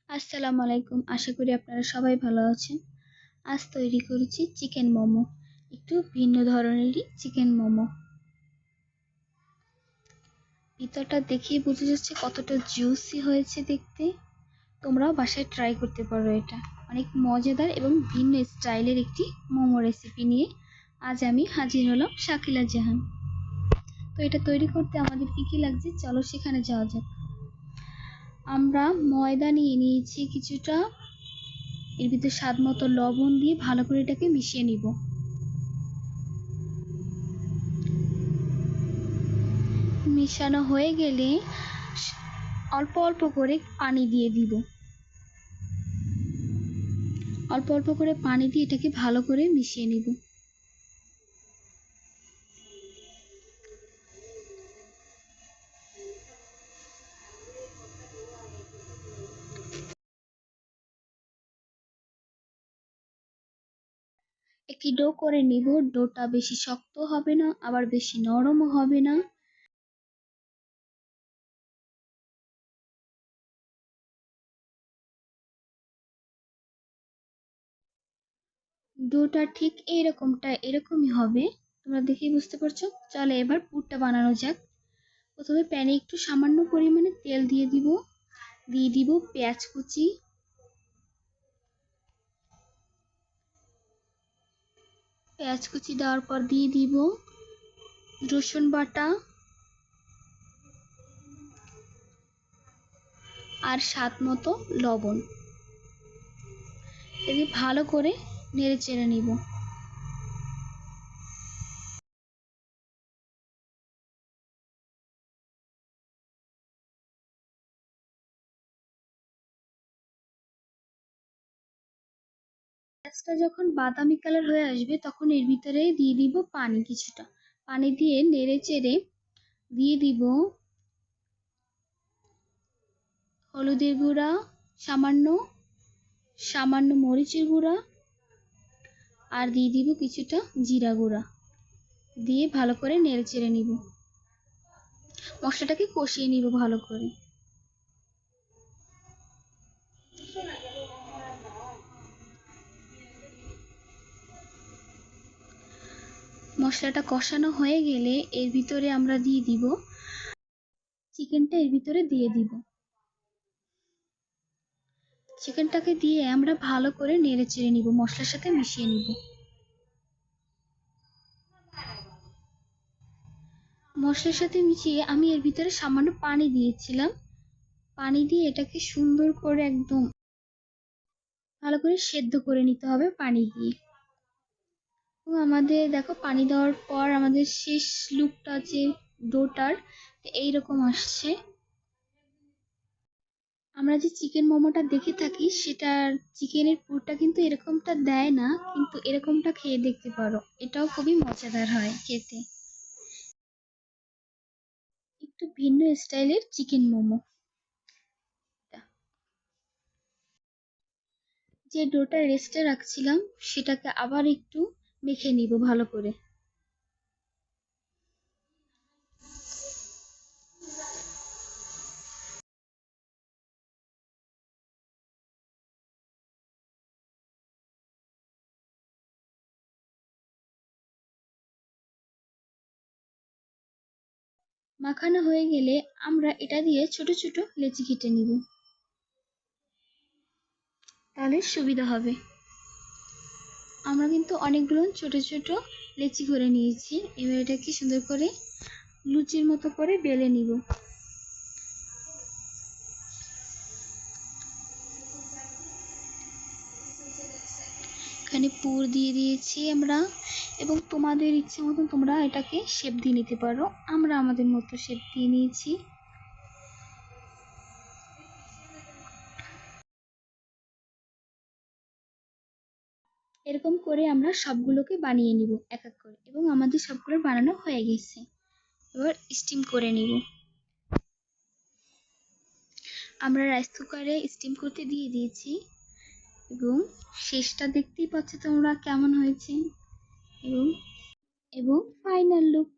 আসসালামু আলাইকুম। আশা করি আপনারা সবাই ভালো আছেন। আজ তৈরি করেছি চিকেন মোমো। একটু ভিন্ন ধরনেরই চিকেন মোমো। ভিতরটা দেখেই বোঝা যাচ্ছে কতটা জুসি হয়েছে দেখতে। তোমরাও বাসায় ট্রাই করতে পারো এটা। অনেক মজাদার এবং ভিন্ন স্টাইলের একটি মোমো রেসিপি নিয়ে আজ আমি হাজির হলাম শাকিলা জাহান। তো এটা তৈরি করতে আমাদের কি লাগছে চলো সেখানে যাওয়া যাক। আমরা ময়দা নিয়ে নিয়েছি কিছুটা, এর ভিতরে স্বাদ মতো লবণ দিয়ে ভালো করে এটাকে মিশিয়ে নিব। মিশানো হয়ে গেলে অল্প অল্প করে পানি দিয়ে দিব। অল্প অল্প করে পানি দিয়ে এটাকে ভালো করে মিশিয়ে নিব। একটি ডো করে নিব। ডোটা বেশি শক্ত হবে না, আবার বেশি নরমও হবে না। ডোটা ঠিক এরকমই হবে। তোমরা দেখেই বুঝতে পারছো। চলো এবার পুরটা বানানো যাক। প্রথমে প্যানে একটু সামান্য পরিমাণে তেল দিয়ে দিব পেঁয়াজ কুচি, দেওয়ার পর দিয়ে দিব রসুন বাটা আর স্বাদ মতো লবণ। এটি ভালো করে নেড়ে চেড়ে নিব। পেঁয়াজটা যখন বাদামি কালার হয়ে আসবে তখন এর ভিতরে দিয়ে দিব পানি কিছুটা। পানি দিয়ে নেড়ে চেড়ে দিয়ে দিব হলুদের গুঁড়া সামান্য, মরিচের গুঁড়া আর দিয়ে দিব কিছুটা জিরা গুঁড়া। দিয়ে ভালো করে নেড়ে চেড়ে নিব। মশলাটাকে কষিয়ে নিব ভালো করে। মশলাটা কষানো হয়ে গেলে এর ভিতরে আমরা দিয়ে দিব চিকেনটা। এর ভিতরে দিয়ে দিব চিকেনটাকে দিয়ে আমরা ভালো করে নেড়ে চেড়ে নিব, মশলার সাথে মিশিয়ে নিব। মশলার সাথে মিশিয়ে আমি এর ভিতরে সামান্য পানি দিয়েছিলাম। পানি দিয়ে এটাকে সুন্দর করে একদম ভালো করে সেদ্ধ করে নিতে হবে পানি দিয়ে। এবং আমাদের দেখো পানি দেওয়ার পর আমাদের শেষ লুকটা যে ডোটার এইরকম আসছে। আমরা যে চিকেন মোমোটা দেখে থাকি সেটার চিকেনের পুরটা কিন্তু এরকমটা দেয় না, কিন্তু এরকমটা খেয়ে দেখতে পারো। এটাও খুবই মজাদার হয় খেতে। একটু ভিন্ন স্টাইলের চিকেন মোমো। যে ডোটা রেস্টে রাখছিলাম সেটাকে আবার একটু মেখে নিব ভালো করে। মাখানো হয়ে গেলে আমরা এটা দিয়ে ছোট ছোট লেচি কেটে নিব, তাহলে সুবিধা হবে। আমরা কিন্তু অনেকগুলো ছোট ছোট লেচি করে নিয়েছি। এবার এটাকে সুন্দর করে লুচির মতো করে বেলে নিব। এখানে পুর দিয়ে দিয়েছি আমরা, এবং তোমাদের ইচ্ছে মতন তোমরা এটাকে শেপ দিয়ে নিতে পারো। আমরা আমাদের মতো শেপ দিয়ে নিয়েছি। এরকম করে আমরা সবগুলোকে বানিয়ে নিব এক এক করে, এবং আমাদের সবগুলো বানানো হয়ে গেছে। এবার স্টিম করে নিব। আমরা রাইস কুকারে স্টিম করতে দিয়ে দিয়েছি, এবং শেষটা দেখতেই পাচ্ছ তোমরা কেমন হয়েছে, এবং ফাইনাল লুক।